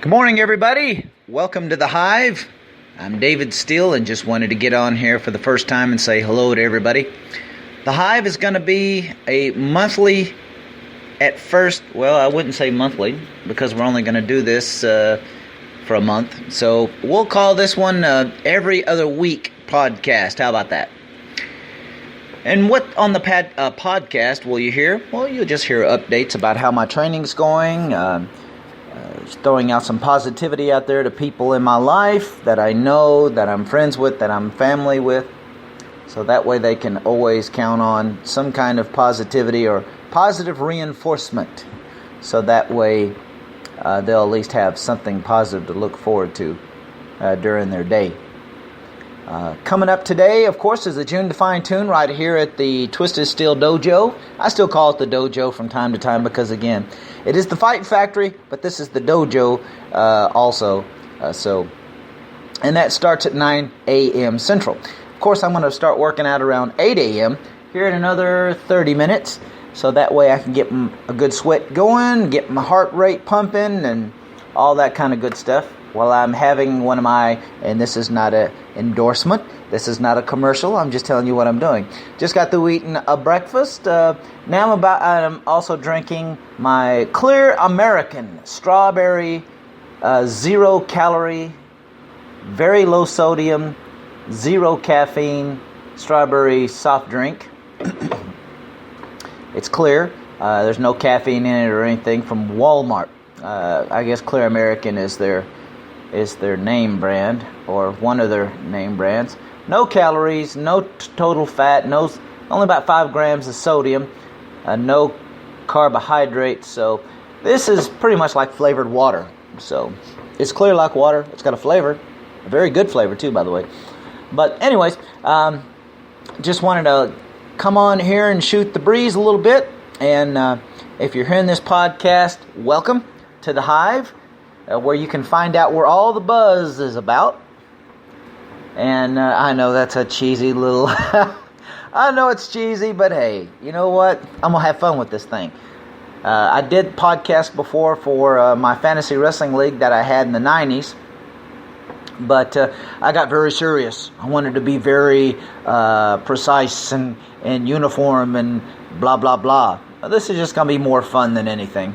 Good morning, everybody. Welcome to the Hive. I'm David Steele and just wanted to get on here for the first time and say hello to everybody. The Hive is going to be a monthly, at first, well, I wouldn't say monthly because we're only going to do this for a month. So we'll call this one every other week podcast. How about that? And what on the podcast will you hear? Well, you'll just hear updates about how my training's going, throwing out some positivity out there to people in my life that I know, that I'm friends with, that I'm family with. So that way they can always count on some kind of positivity or positive reinforcement. So that way they'll at least have something positive to look forward to during their day. Coming up today, of course, is the June to Fine Tune right here at the Twisted Steel Dojo. I still call it the dojo from time to time because, again, it is the Fight Factory, but this is the dojo also. And that starts at 9 a.m. Central. Of course, I'm going to start working out around 8 a.m. here in another 30 minutes. So that way I can get a good sweat going, get my heart rate pumping, and all that kind of good stuff. While I'm having one of my, and this is not an endorsement, this is not a commercial, I'm just telling you what I'm doing. Just got through eating a breakfast. Now I'm also drinking my Clear American strawberry, 0 calorie, very low sodium, 0 caffeine strawberry soft drink. It's clear. There's no caffeine in it or anything, from Walmart. I guess Clear American is their name brand, or one of their name brands. No calories, no total fat, only about 5 grams of sodium, no carbohydrates. So this is pretty much like flavored water. So it's clear like water. It's got a flavor, a very good flavor too, by the way. But anyways, just wanted to come on here and shoot the breeze a little bit. And if you're hearing this podcast, welcome to the Hive. Where you can find out where all the buzz is about. And I know that's a cheesy little... I know it's cheesy, but hey, you know what? I'm going to have fun with this thing. I did podcast before for my fantasy wrestling league that I had in the 90s. But I got very serious. I wanted to be very precise and uniform and blah, blah, blah. This is just going to be more fun than anything.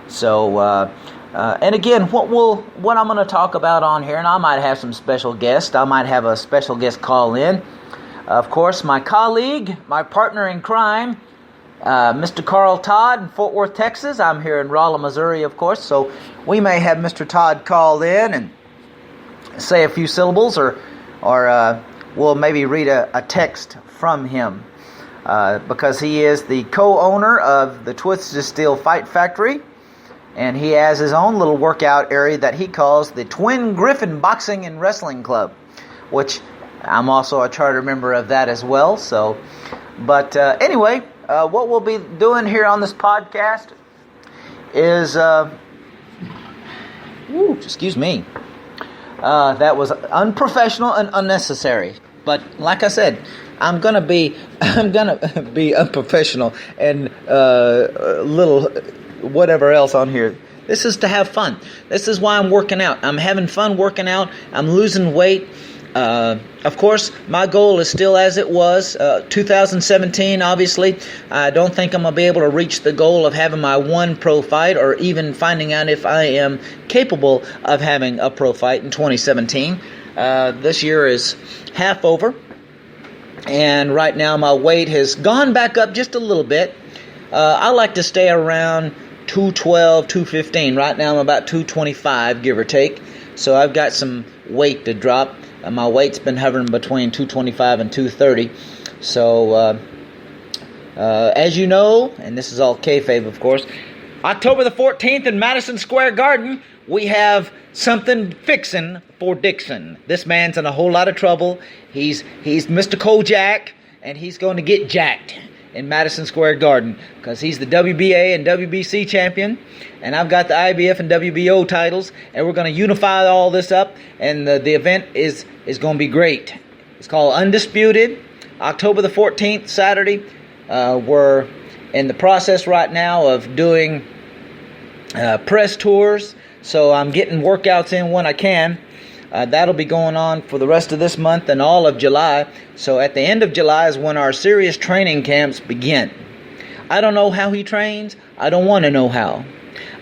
So... and again, what I'm going to talk about on here, and I might have some special guests. I might have a special guest call in. Of course, my colleague, my partner in crime, Mr. Carl Todd in Fort Worth, Texas. I'm here in Rolla, Missouri, of course. So we may have Mr. Todd call in and say a few syllables, or we'll maybe read a text from him. Because he is the co-owner of the Twisted Steel Fight Factory. And he has his own little workout area that he calls the Twin Griffin Boxing and Wrestling Club, which I'm also a charter member of that as well. So, but anyway, what we'll be doing here on this podcast is, excuse me, that was unprofessional and unnecessary. But like I said, I'm gonna be unprofessional and little. Whatever else on here. This is to have fun. This is why I'm working out. I'm having fun working out. I'm losing weight. Of course, my goal is still as it was. 2017, obviously. I don't think I'm going to be able to reach the goal of having my one pro fight, or even finding out if I am capable of having a pro fight in 2017. This year is half over. And right now my weight has gone back up just a little bit. I like to stay around 212, 215. Right now I'm about 225, give or take. So I've got some weight to drop. My weight's been hovering between 225 and 230. So, as you know, and this is all kayfabe, of course, October the 14th in Madison Square Garden, we have something fixing for Dixon. This man's in a whole lot of trouble. He's Mr. Kojak, and he's going to get jacked in Madison Square Garden, because he's the WBA and WBC champion, and I've got the IBF and WBO titles, and we're going to unify all this up, and the event is going to be great. It's called Undisputed, October the 14th, Saturday. We're in the process right now of doing press tours, So I'm getting workouts in when I can. That'll be going on for the rest of this month and all of July. So at the end of July is when our serious training camps begin. I don't know how he trains. I don't want to know how.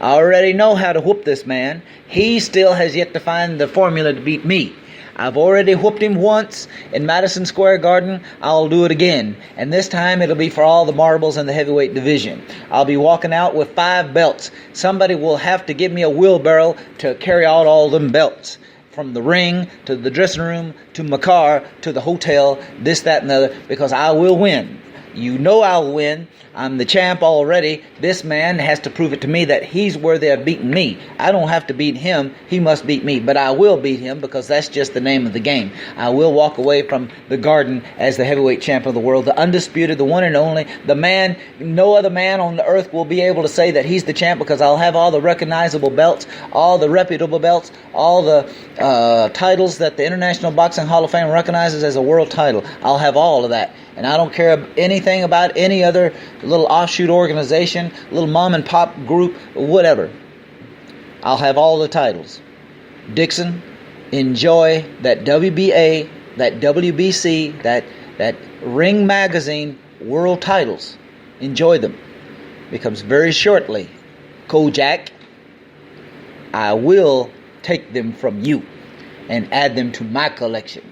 I already know how to whoop this man. He still has yet to find the formula to beat me. I've already whooped him once in Madison Square Garden. I'll do it again. And this time it'll be for all the marbles in the heavyweight division. I'll be walking out with 5 belts. Somebody will have to give me a wheelbarrow to carry out all them belts. From the ring, to the dressing room, to my car, to the hotel, this, that, and the other, because I will win. You know I'll win. I'm the champ already. This man has to prove it to me that he's worthy of beating me. I don't have to beat him. He must beat me. But I will beat him because that's just the name of the game. I will walk away from the Garden as the heavyweight champ of the world, the undisputed, the one and only, the man. No other man on the earth will be able to say that he's the champ because I'll have all the recognizable belts, all the reputable belts, all the titles that the International Boxing Hall of Fame recognizes as a world title. I'll have all of that. And I don't care anything about any other little offshoot organization, little mom and pop group, whatever. I'll have all the titles. Dixon, enjoy that WBA, that WBC, that Ring Magazine world titles. Enjoy them. Because very shortly, Kojak, I will take them from you and add them to my collection.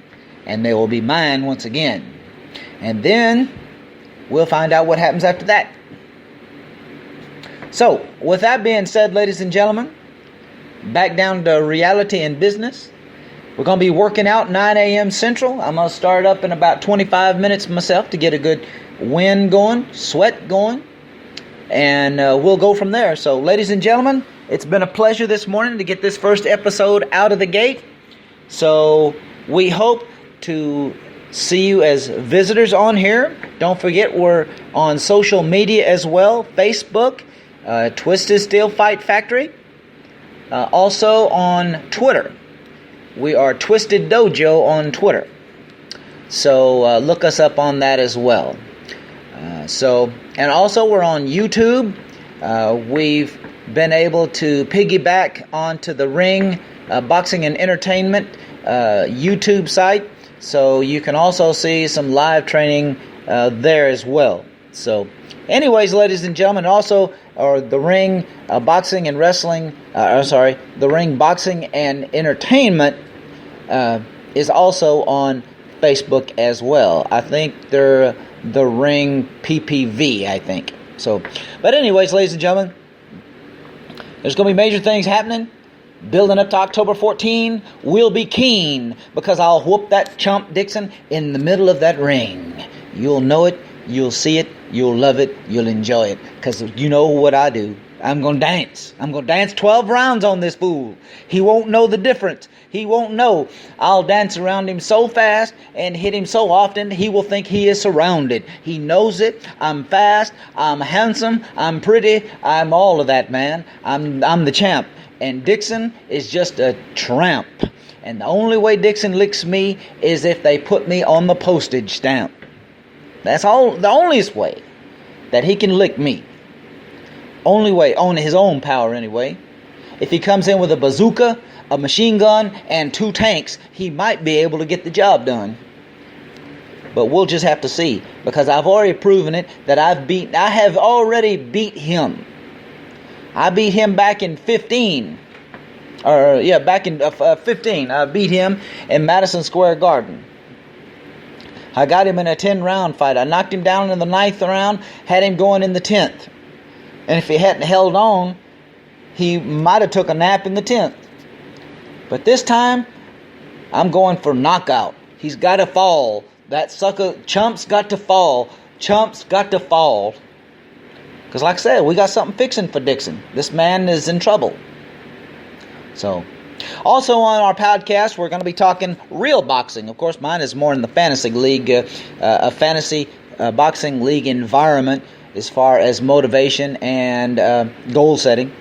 And they will be mine once again. And then we'll find out what happens after that. So, with that being said, ladies and gentlemen, back down to reality and business. We're going to be working out 9 a.m. Central. I'm going to start up in about 25 minutes myself to get a good wind going, sweat going. And we'll go from there. So, ladies and gentlemen, it's been a pleasure this morning to get this first episode out of the gate. So, we hope to see you as visitors on here. Don't forget we're on social media as well. Facebook, Twisted Steel Fight Factory. Also on Twitter. We are Twisted Dojo on Twitter. So look us up on that as well. And also we're on YouTube. We've been able to piggyback onto the Ring Boxing and Entertainment YouTube site. So you can also see some live training there as well. So anyways, ladies and gentlemen, also the Ring Boxing and Wrestling, the Ring Boxing and Entertainment is also on Facebook as well. I think they're the Ring PPV, I think. So, but anyways, ladies and gentlemen, there's going to be major things happening. Building up to October 14, we'll be keen because I'll whoop that chump Dixon in the middle of that ring. You'll know it, you'll see it, you'll love it, you'll enjoy it. Because you know what I do. I'm going to dance. I'm going to dance 12 rounds on this fool. He won't know the difference. He won't know. I'll dance around him so fast and hit him so often, he will think he is surrounded. He knows it. I'm fast. I'm handsome. I'm pretty. I'm all of that, man. I'm the champ. And Dixon is just a tramp. And the only way Dixon licks me is if they put me on the postage stamp. That's all. The onlyest way that he can lick me. Only way, on his own power anyway. If he comes in with a bazooka, a machine gun, and 2 tanks, he might be able to get the job done. But we'll just have to see. Because I've already proven it that I have already beat him. I beat him back in 15. Back in 15. I beat him in Madison Square Garden. I got him in a 10-round fight. I knocked him down in the 9th round, had him going in the 10th. And if he hadn't held on, he might have took a nap in the 10th. But this time, I'm going for knockout. He's got to fall. That sucker, Chump's got to fall. Chump's got to fall. Because like I said, we got something fixing for Dixon. This man is in trouble. So, also on our podcast, we're going to be talking real boxing. Of course, mine is more in the fantasy league, a fantasy boxing league environment as far as motivation and goal setting.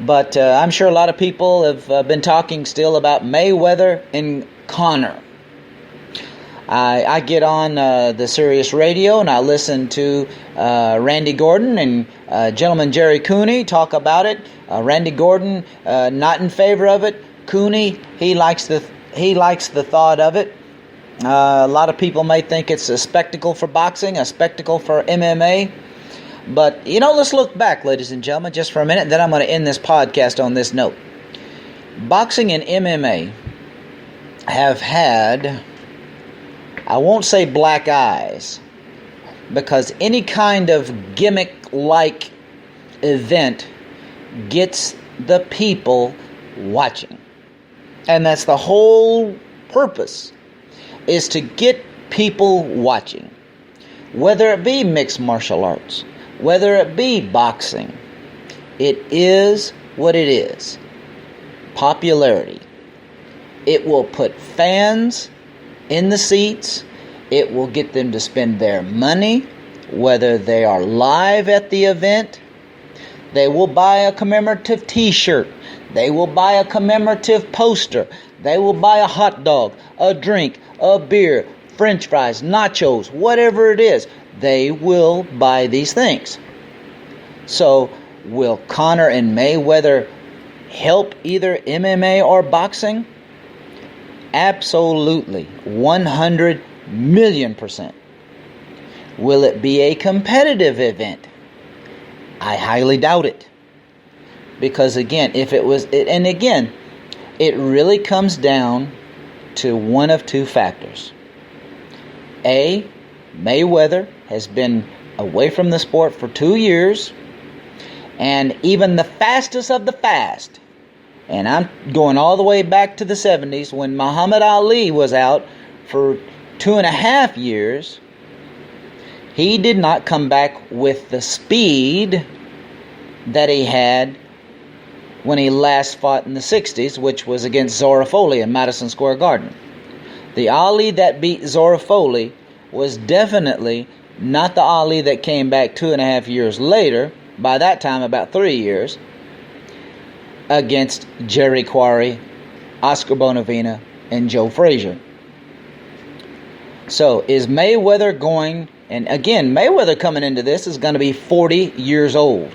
But I'm sure a lot of people have been talking still about Mayweather and Conor. I get on the Sirius radio and I listen to Randy Gordon and gentleman Jerry Cooney talk about it. Randy Gordon not in favor of it. Cooney, he likes the thought of it. A lot of people may think it's a spectacle for boxing, a spectacle for MMA. But, let's look back, ladies and gentlemen, just for a minute. Then I'm going to end this podcast on this note. Boxing and MMA have had, I won't say black eyes, because any kind of gimmick-like event gets the people watching. And that's the whole purpose, is to get people watching. Whether it be mixed martial arts, whether it be boxing, it is what it is. Popularity. It will put fans in the seats. It will get them to spend their money, whether they are live at the event. They will buy a commemorative t-shirt. They will buy a commemorative poster. They will buy a hot dog, a drink, a beer, French fries, nachos, whatever it is. They will buy these things. So, will Conor and Mayweather help either MMA or boxing? Absolutely. 100,000,000%. Will it be a competitive event? I highly doubt it. Because again, it really comes down to one of two factors. A, Mayweather has been away from the sport for 2 years, and even the fastest of the fast, and I'm going all the way back to the 70s when Muhammad Ali was out for 2.5 years, he did not come back with the speed that he had when he last fought in the 60s, which was against Zora Foley in Madison Square Garden. The Ali that beat Zora Foley was definitely not the Ali that came back 2.5 years later, by that time about 3 years, against Jerry Quarry, Oscar Bonavena, and Joe Frazier. So, is Mayweather going, and again, Mayweather coming into this is going to be 40 years old.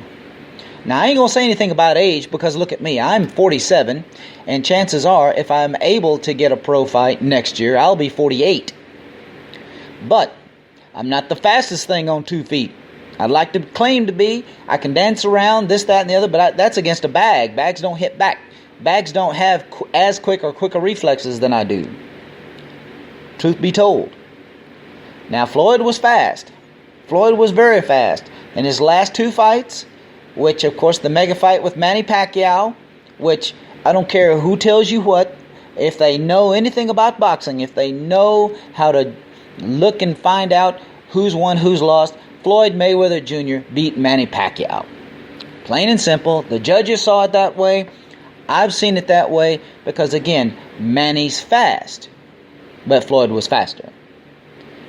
Now, I ain't going to say anything about age because look at me. I'm 47, and chances are, if I'm able to get a pro fight next year, I'll be 48. But I'm not the fastest thing on 2 feet. I'd like to claim to be. I can dance around, this, that, and the other, but that's against a bag. Bags don't hit back. Bags don't have as quick or quicker reflexes than I do. Truth be told. Now, Floyd was fast. Floyd was very fast. In his last 2 fights, which, of course, the mega fight with Manny Pacquiao, which I don't care who tells you what, if they know anything about boxing, if they know how to look and find out who's won, who's lost, Floyd Mayweather Jr. beat Manny Pacquiao. Plain and simple. The judges saw it that way. I've seen it that way because, again, Manny's fast, but Floyd was faster.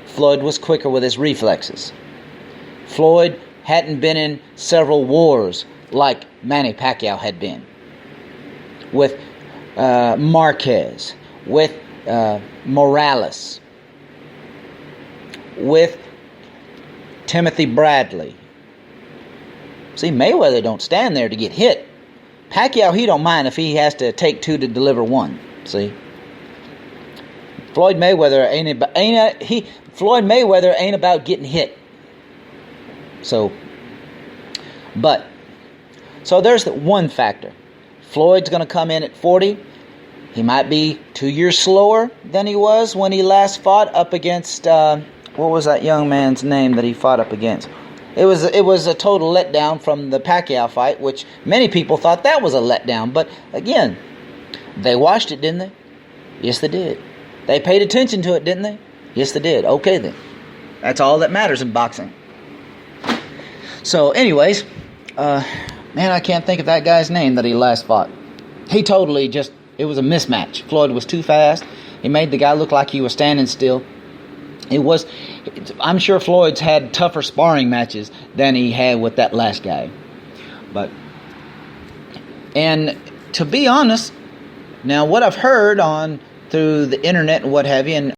Floyd was quicker with his reflexes. Floyd hadn't been in several wars like Manny Pacquiao had been. With Marquez, with Morales, with Timothy Bradley. See, Mayweather don't stand there to get hit. Pacquiao, he don't mind if he has to take 2 to deliver 1. See? Floyd Mayweather ain't about getting hit. So there's the one factor. Floyd's going to come in at 40. He might be 2 years slower than he was when he last fought up against, what was that young man's name that he fought up against? It was a total letdown from the Pacquiao fight, which many people thought that was a letdown. But again, they watched it, didn't they? Yes, they did. They paid attention to it, didn't they? Yes, they did. Okay, then. That's all that matters in boxing. So, anyways, man, I can't think of that guy's name that he last fought. He totally it was a mismatch. Floyd was too fast. He made the guy look like he was standing still. I'm sure Floyd's had tougher sparring matches than he had with that last guy. And to be honest, now what I've heard through the internet and what have you, and